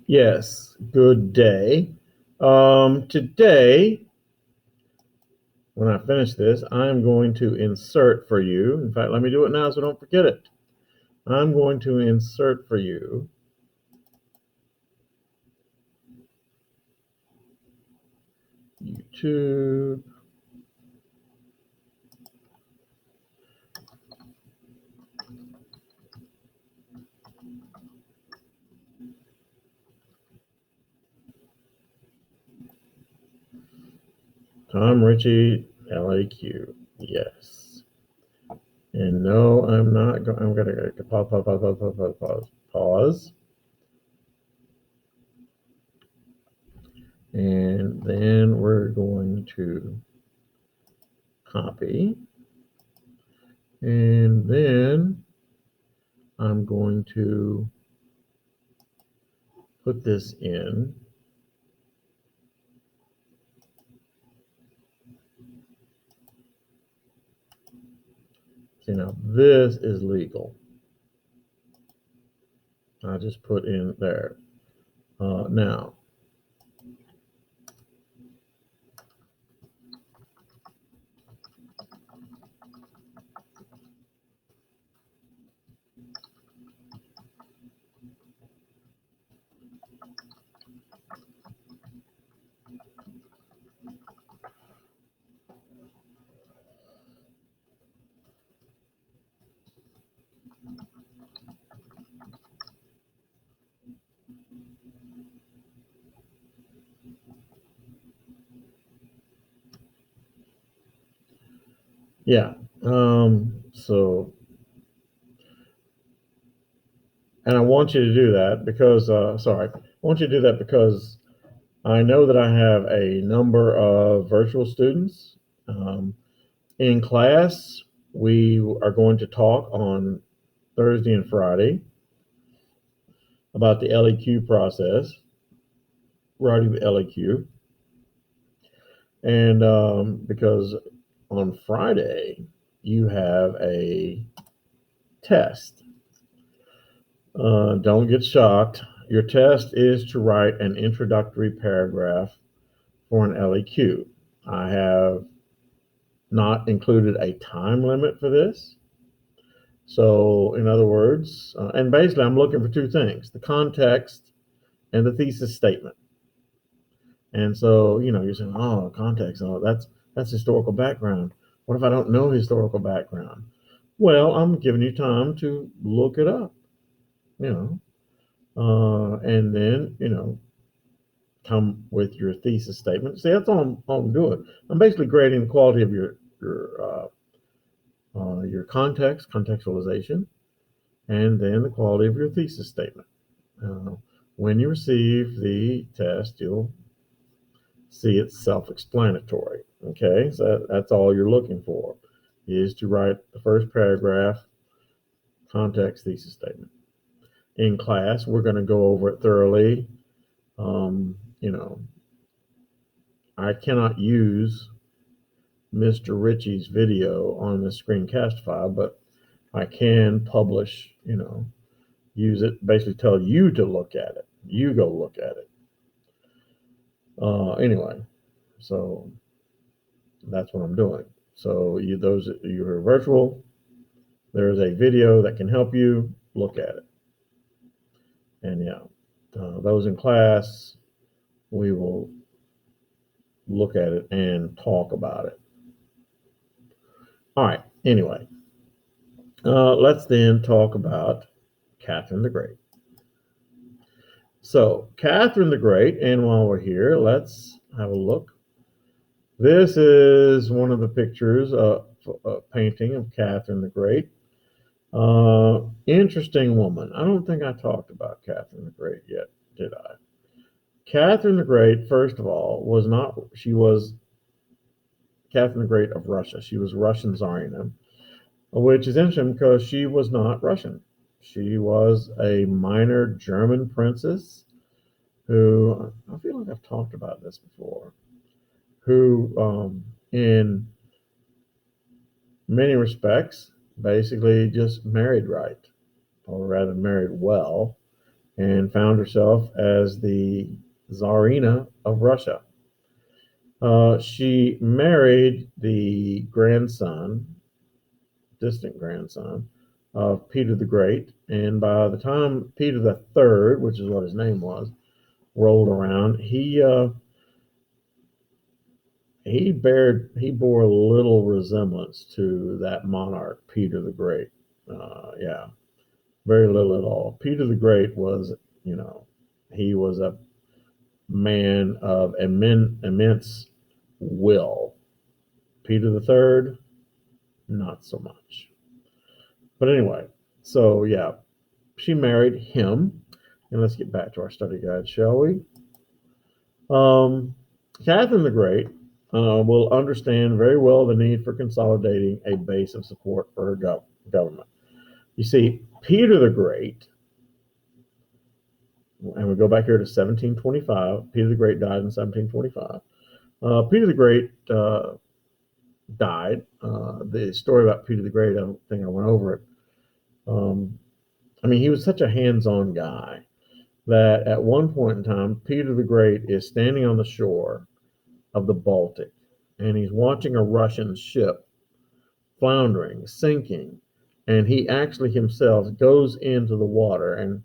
Yes, good day. Today, when I finish this, I'm going to insert for you. In fact, let me do it now so don't forget it. I'm going to insert for you YouTube. Tom Ritchie, LAQ. Yes. And no, I'm not going. I'm going to pause. And then we're going to copy. And then I'm going to put this in. See, now this is legal. I just put in there. Now, yeah. So, and I want you to do that because, sorry, I want you to do that because I know that I have a number of virtual students. Um, in class, we are going to talk on Thursday and Friday about the LEQ process, writing the LEQ. And because on Friday, you have a test. Don't get shocked. Your test is to write an introductory paragraph for an LEQ. I have not included a time limit for this. So, in other words, and basically, I'm looking for two things: the context and the thesis statement. And so, you're saying, "Oh, context. Oh, that's historical background. What if I don't know historical background?" Well, I'm giving you time to look it up. You and then come with your thesis statement. See, that's all I'm doing. I'm basically grading the quality of your context, contextualization, and then the quality of your thesis statement. Uh, when you receive the test, you'll see it's self-explanatory. Okay, so that's all you're looking for is to write the first paragraph, context, thesis statement. In class, we're going to go over it thoroughly. Um, you know, I cannot use Mr. Ritchie's video on the screencast file, but I can publish, use it, basically tell you to look at it. You go look at it. Anyway, so that's what I'm doing. So those you are virtual, there's a video that can help you look at it. And yeah, those in class, we will look at it and talk about it. All right. Anyway, let's then talk about Kathryn the Great. So, Kathryn the Great, and while we're here, let's have a look. This is one of the pictures, a painting of Kathryn the Great. Interesting woman. I don't think I talked about Kathryn the Great yet, did I? Kathryn the Great, first of all, she was Catherine the Great of Russia. She was Russian Tsarina, which is interesting because she was not Russian. She was a minor German princess who, I feel like I've talked about this before, who, in many respects, basically just married right, or rather married well, and found herself as the Tsarina of Russia. She married the distant grandson of Peter the Great, and by the time Peter the Third, which is what his name was, rolled around, he bore little resemblance to that monarch, Peter the Great. Yeah, very little at all. Peter the Great was, he was a man of immense will. Peter the Third, not so much. But anyway, so yeah, she married him. And let's get back to our study guide, shall we? Kathryn the Great will understand very well the need for consolidating a base of support for her government. You see, Peter the Great, and we go back here to 1725. Peter the Great died in 1725. Peter the Great died. The story about Peter the Great, I don't think I went over it. He was such a hands-on guy that at one point in time, Peter the Great is standing on the shore of the Baltic, and he's watching a Russian ship floundering, sinking, and he actually himself goes into the water, and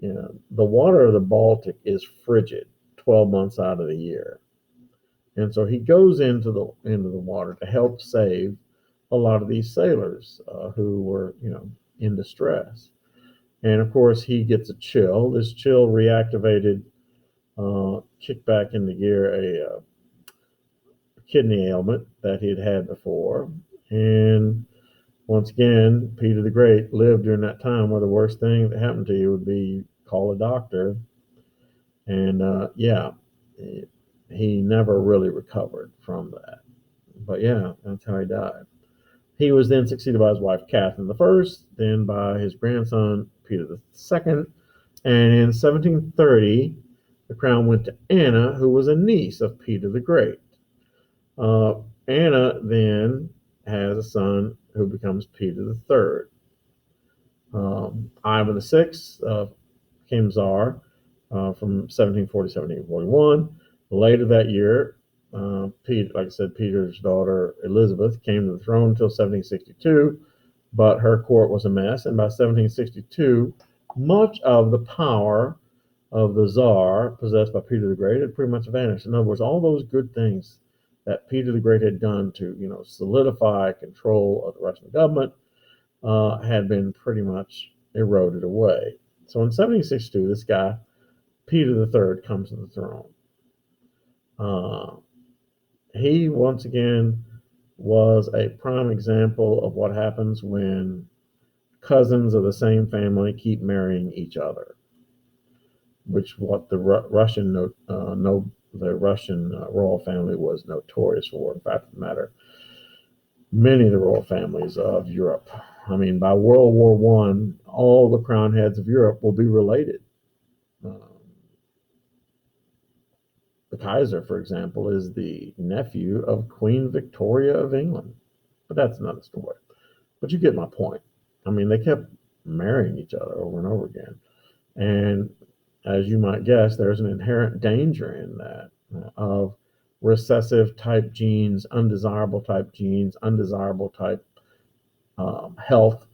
the water of the Baltic is frigid 12 months out of the year. And so he goes into the water to help save a lot of these sailors who were, in distress. And of course, he gets a chill. This chill reactivated, kicked back into gear a kidney ailment that he had had before. And once again, Peter the Great lived during that time where the worst thing that happened to you would be call a doctor. And he never really recovered from that. But yeah, that's how he died. He was then succeeded by his wife Kathryn I, then by his grandson Peter II, and in 1730 the crown went to Anna, who was a niece of Peter the Great. Anna then has a son who becomes Peter the Third. Ivan VI became Tsar from 1740 to 1741. Later that year, Peter, like I said, Peter's daughter Elizabeth came to the throne until 1762, but her court was a mess, and by 1762, much of the power of the Tsar possessed by Peter the Great had pretty much vanished. In other words, all those good things that Peter the Great had done to, solidify control of the Russian government had been pretty much eroded away. So in 1762, this guy, Peter the Third, comes to the throne. He, once again, was a prime example of what happens when cousins of the same family keep marrying each other, which what the Russian royal family was notorious for. In fact of the matter, many of the royal families of Europe. By World War I, all the crown heads of Europe will be related. The Kaiser, for example, is the nephew of Queen Victoria of England. But that's another story. But you get my point. They kept marrying each other over and over again. And as you might guess, there's an inherent danger in that of recessive type genes, undesirable type health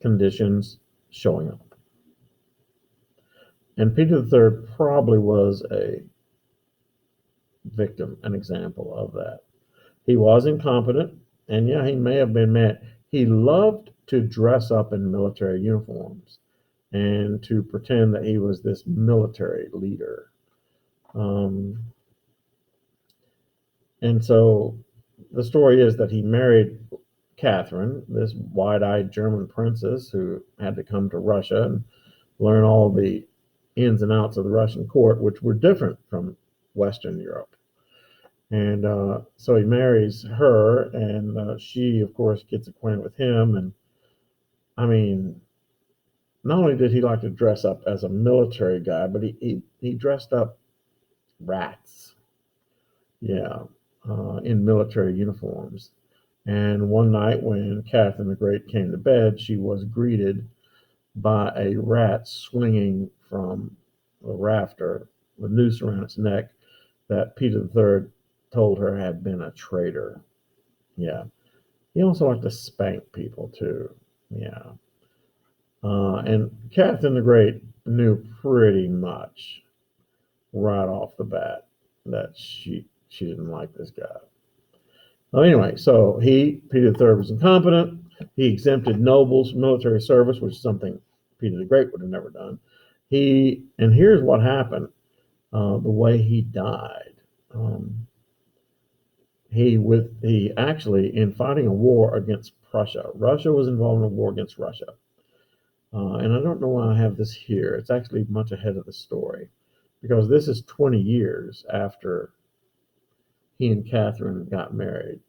conditions showing up. And Peter III probably was a victim, an example of that. He was incompetent, and he may have been mad. He loved to dress up in military uniforms and to pretend that he was this military leader. And so the story is that he married Kathryn, this wide-eyed German princess who had to come to Russia and learn all the ins and outs of the Russian court, which were different from Western Europe. And so he marries her, and she, of course, gets acquainted with him. And not only did he like to dress up as a military guy, but he dressed up rats, in military uniforms. And one night when Kathryn the Great came to bed, she was greeted by a rat swinging from the rafter, the noose around its neck, that Peter III told her had been a traitor. Yeah. He also liked to spank people, too. Yeah. And Kathryn the Great knew pretty much right off the bat that she didn't like this guy. Well, anyway, so Peter III, was incompetent. He exempted nobles from military service, which is something Peter the Great would have never done. And here's what happened, the way he died. He actually, in fighting a war against Prussia, Russia was involved in a war against Russia. And I don't know why I have this here. It's actually much ahead of the story, because this is 20 years after he and Kathryn got married.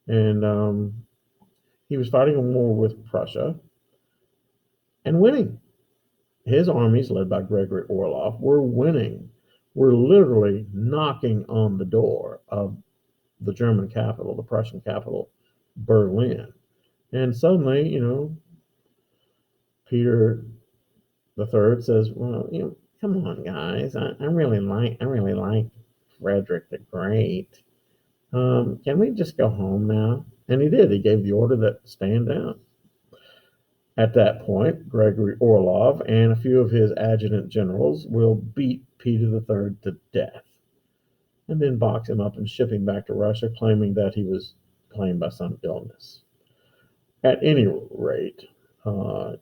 And he was fighting a war with Prussia and winning. His armies, led by Gregory Orloff, were winning. Were literally knocking on the door of the German capital, the Prussian capital, Berlin. And suddenly, Peter the Third says, "Well, come on, guys. I really like Frederick the Great. Can we just go home now?" And he did. He gave the order that stand down. At that point, Gregory Orlov and a few of his adjutant generals will beat Peter III to death, and then box him up and ship him back to Russia, claiming that he was claimed by some illness. At any rate,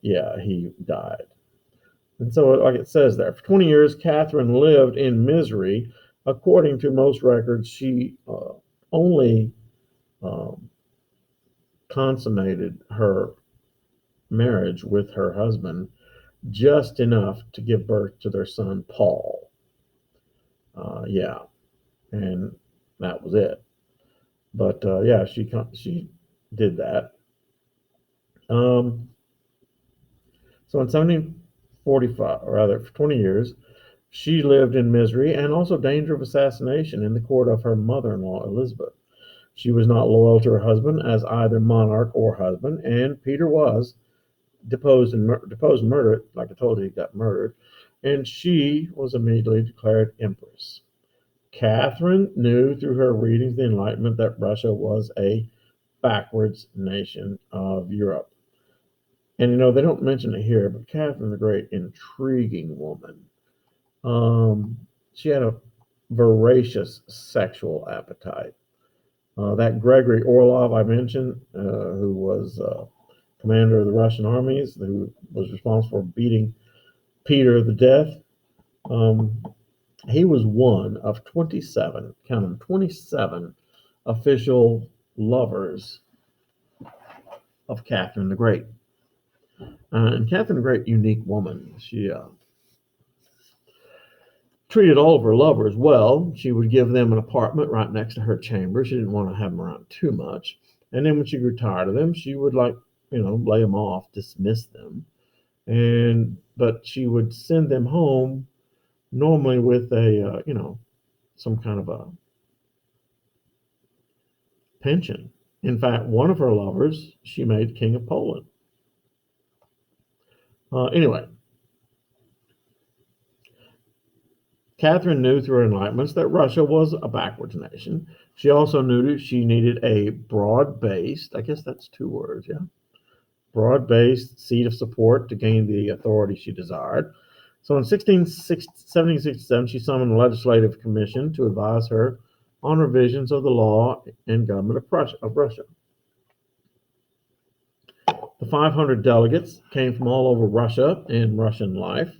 he died. And so, like it says there, for 20 years, Kathryn lived in misery. According to most records, she only consummated her marriage with her husband just enough to give birth to their son, Paul. And that was it. But she did that. So in 1745, or rather, for 20 years, she lived in misery and also danger of assassination in the court of her mother-in-law, Elizabeth. She was not loyal to her husband as either monarch or husband, and Peter was deposed and murdered. Like I told you, he got murdered, and she was immediately declared empress. Kathryn knew through her readings of the Enlightenment that Russia was a backwards nation of Europe. And they don't mention it here, but Kathryn the Great, intriguing woman. She had a voracious sexual appetite. That Gregory Orlov I mentioned, who was commander of the Russian armies, who was responsible for beating Peter to death, he was one of 27, count them, 27 official lovers of Kathryn the Great. And Kathryn the Great, unique woman. She treated all of her lovers well. She would give them an apartment right next to her chamber. She didn't want to have them around too much. And then when she grew tired of them, she would lay them off, dismiss them. But she would send them home normally with a, some kind of a pension. In fact, one of her lovers, she made King of Poland. Anyway, Kathryn knew through her enlightenments that Russia was a backwards nation. She also knew that she needed a broad-based, I guess that's two words, yeah, broad-based seat of support to gain the authority she desired. So in 1767, she summoned a legislative commission to advise her on revisions of the law and government of Russia. The 500 delegates came from all over Russia and Russian life.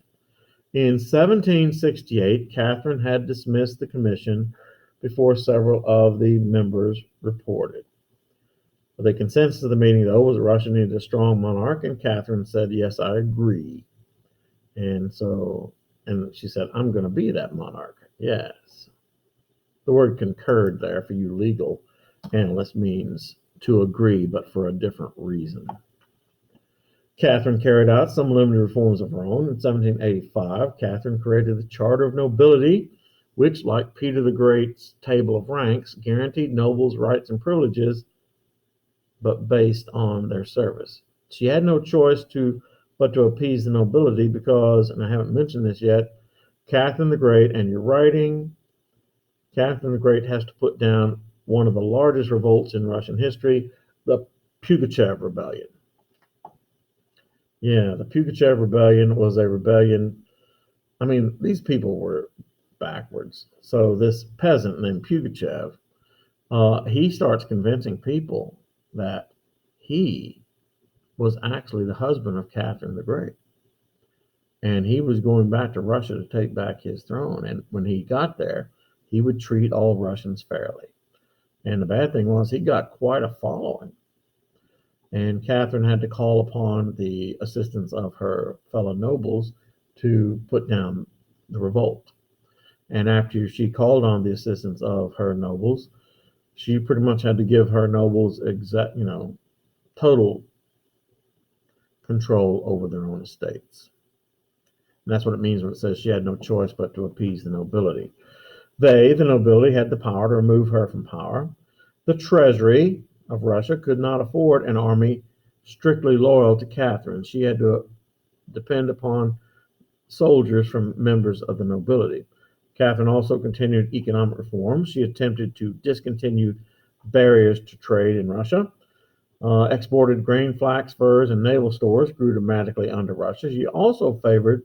In 1768, Kathryn had dismissed the commission before several of the members reported. The consensus of the meeting, though, was that Russia needed a strong monarch, and Kathryn said, "Yes, I agree." And she said, "I'm going to be that monarch." Yes. The word concurred there for you legal analysts means to agree, but for a different reason. Kathryn carried out some limited reforms of her own. In 1785, Kathryn created the Charter of Nobility, which, like Peter the Great's Table of Ranks, guaranteed nobles' rights and privileges, but based on their service. She had no choice to but to appease the nobility because, and I haven't mentioned this yet, Kathryn the Great, and you're writing, Kathryn the Great has to put down one of the largest revolts in Russian history, the Pugachev Rebellion. Yeah, the Pugachev Rebellion was a rebellion. I mean, these people were backwards. So this peasant named Pugachev, he starts convincing people that he was actually the husband of Kathryn the Great. And he was going back to Russia to take back his throne. And when he got there, he would treat all Russians fairly. And the bad thing was he got quite a following. And Kathryn had to call upon the assistance of her fellow nobles to put down the revolt. And after she called on the assistance of her nobles, she pretty much had to give her nobles total control over their own estates. And that's what it means when it says she had no choice but to appease the nobility. They, the nobility, had the power to remove her from power. The treasury of Russia could not afford an army strictly loyal to Kathryn. She had to depend upon soldiers from members of the nobility. Kathryn also continued economic reforms. She attempted to discontinue barriers to trade in Russia, exported grain, flax, furs, and naval stores grew dramatically under Russia. She also favored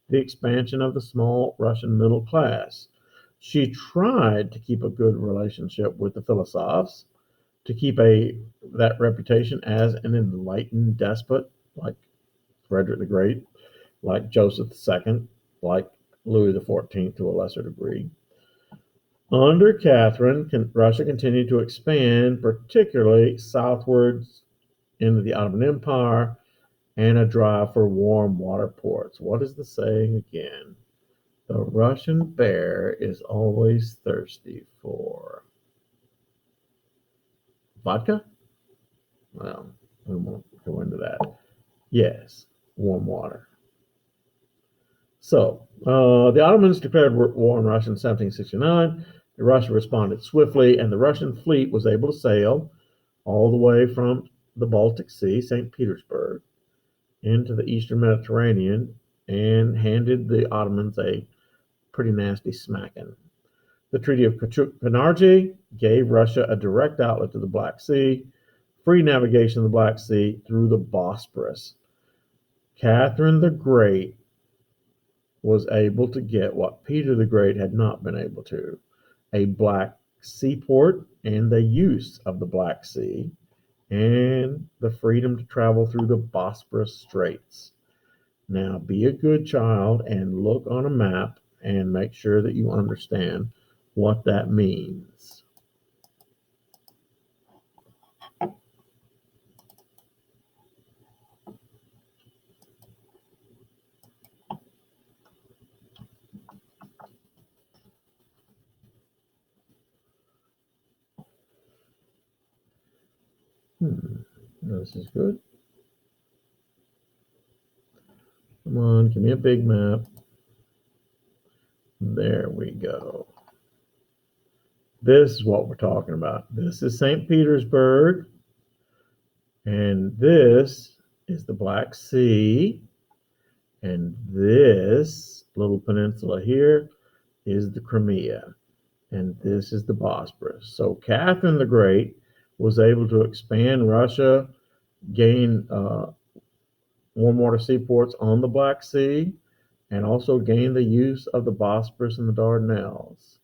the expansion of the small Russian middle class. She tried to keep a good relationship with the philosophers, to keep that reputation as an enlightened despot, like Frederick the Great, like Joseph II, like Louis XIV to a lesser degree. Under Kathryn, Russia continued to expand, particularly southwards into the Ottoman Empire, and a drive for warm water ports. What is the saying again? The Russian bear is always thirsty for vodka? Well, we won't go into that. Yes, warm water. So, the Ottomans declared war on Russia in 1769. Russia responded swiftly, and the Russian fleet was able to sail all the way from the Baltic Sea, St. Petersburg, into the Eastern Mediterranean, and handed the Ottomans a pretty nasty smacking. The Treaty of Kanchargi gave Russia a direct outlet to the Black Sea, free navigation of the Black Sea through the Bosporus. Kathryn the Great was able to get what Peter the Great had not been able to, a Black seaport and the use of the Black Sea, and the freedom to travel through the Bosporus Straits. Now, be a good child and look on a map and make sure that you understand what that means. This is good. Come on, give me a big map. There we go. This is what we're talking about. This is St. Petersburg, and this is the Black Sea, and this little peninsula here is the Crimea, and this is the Bosporus. So Kathryn the Great was able to expand Russia, gain warm water seaports on the Black Sea, and also gain the use of the Bosporus and the Dardanelles,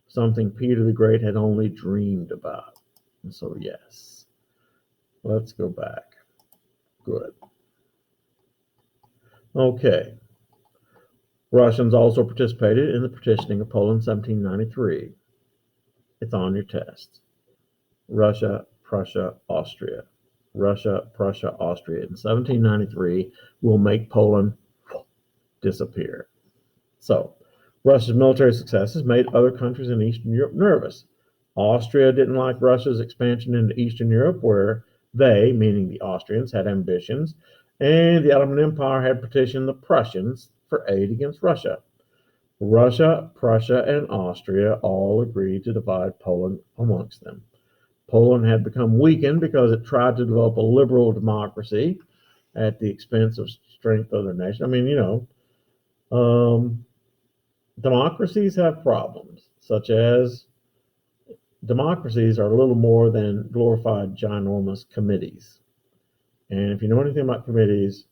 something Peter the Great had only dreamed about. And so, yes, let's go back. Good. Okay. Russians also participated in the partitioning of Poland in 1793. It's on your test. Russia, Prussia, Austria. Russia, Prussia, Austria in 1793 will make Poland disappear. So, Russia's military successes made other countries in Eastern Europe nervous. Austria didn't like Russia's expansion into Eastern Europe, where they, meaning the Austrians, had ambitions, and the Ottoman Empire had petitioned the Prussians for aid against Russia. Russia, Prussia, and Austria all agreed to divide Poland amongst them. Poland had become weakened because it tried to develop a liberal democracy at the expense of strength of their nation. I mean, democracies have problems, such as democracies are a little more than glorified ginormous committees. And if you know anything about committees,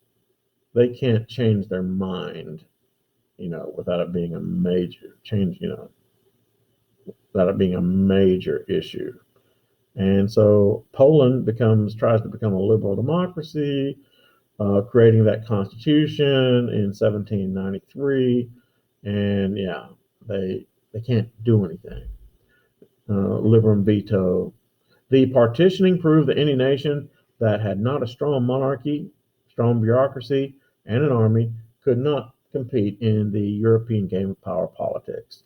they can't change their mind, without it being a major change, without it being a major issue. And so Poland tries to become a liberal democracy, creating that constitution in 1793. And yeah, they can't do anything. Liberum veto. The partitioning proved that any nation that had not a strong monarchy, strong bureaucracy, and an army could not compete in the European game of power politics.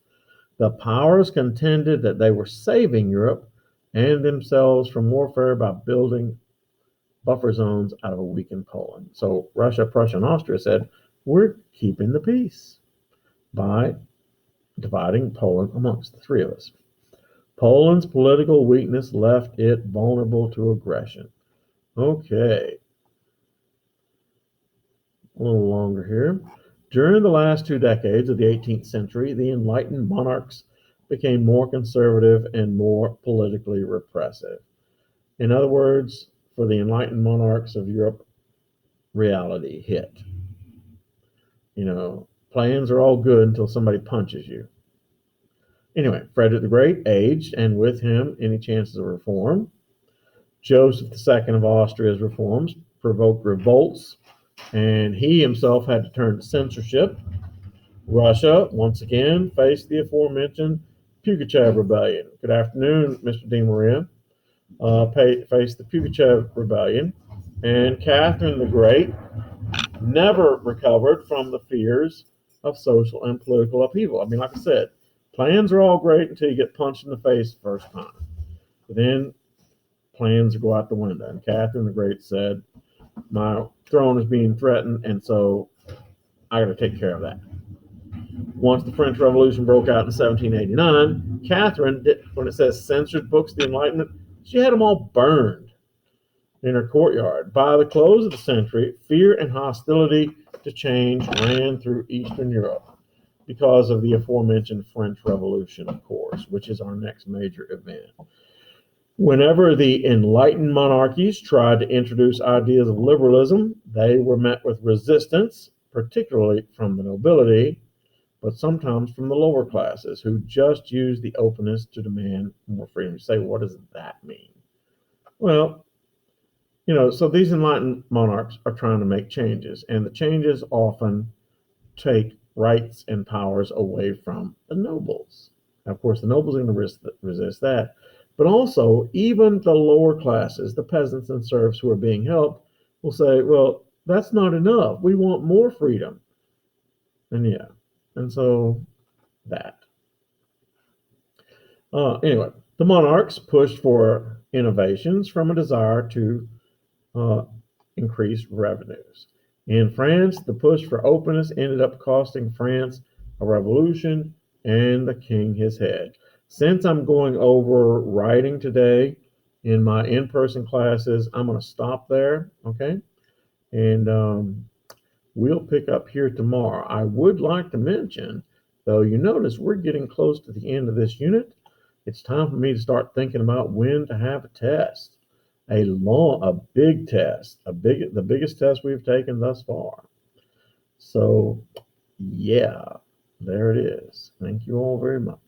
The powers contended that they were saving Europe and themselves from warfare by building buffer zones out of a weakened Poland. So Russia, Prussia, and Austria said, we're keeping the peace by dividing Poland amongst the three of us. Poland's political weakness left it vulnerable to aggression. Okay. A little longer here. During the last 2 decades of the 18th century, the enlightened monarchs became more conservative and more politically repressive. In other words, for the enlightened monarchs of Europe, reality hit. Plans are all good until somebody punches you. Anyway, Frederick the Great aged, and with him, any chances of reform. Joseph II of Austria's reforms provoked revolts, and he himself had to turn to censorship. Russia, once again, faced the aforementioned Pugachev Rebellion. Good afternoon, Mr. DeMaria. Faced the Pugachev Rebellion, and Kathryn the Great never recovered from the fears of social and political upheaval. I mean, like I said, plans are all great until you get punched in the face the first time. But then plans go out the window. And Kathryn the Great said, my throne is being threatened, and so I got to take care of that. Once the French Revolution broke out in 1789, Kathryn, when it says censored books of the Enlightenment, she had them all burned in her courtyard. By the close of the century, fear and hostility to change ran through Eastern Europe because of the aforementioned French Revolution, of course, which is our next major event. Whenever the enlightened monarchies tried to introduce ideas of liberalism, they were met with resistance, particularly from the nobility, but sometimes from the lower classes, who just used the openness to demand more freedom. You say, what does that mean? Well, so these enlightened monarchs are trying to make changes, and the changes often take rights and powers away from the nobles. Now, of course, the nobles are going to resist that, but also even the lower classes, the peasants and serfs who are being helped, will say, well, that's not enough. We want more freedom. And so that. Anyway, the monarchs pushed for innovations from a desire to increase revenues. In France, the push for openness ended up costing France a revolution and the king his head. Since I'm going over writing today in my in-person classes, I'm going to stop there, okay? And we'll pick up here tomorrow. I would like to mention, though, you notice we're getting close to the end of this unit. It's time for me to start thinking about when to have a test. A big test, the biggest test we've taken thus far. So, yeah, there it is. Thank you all very much.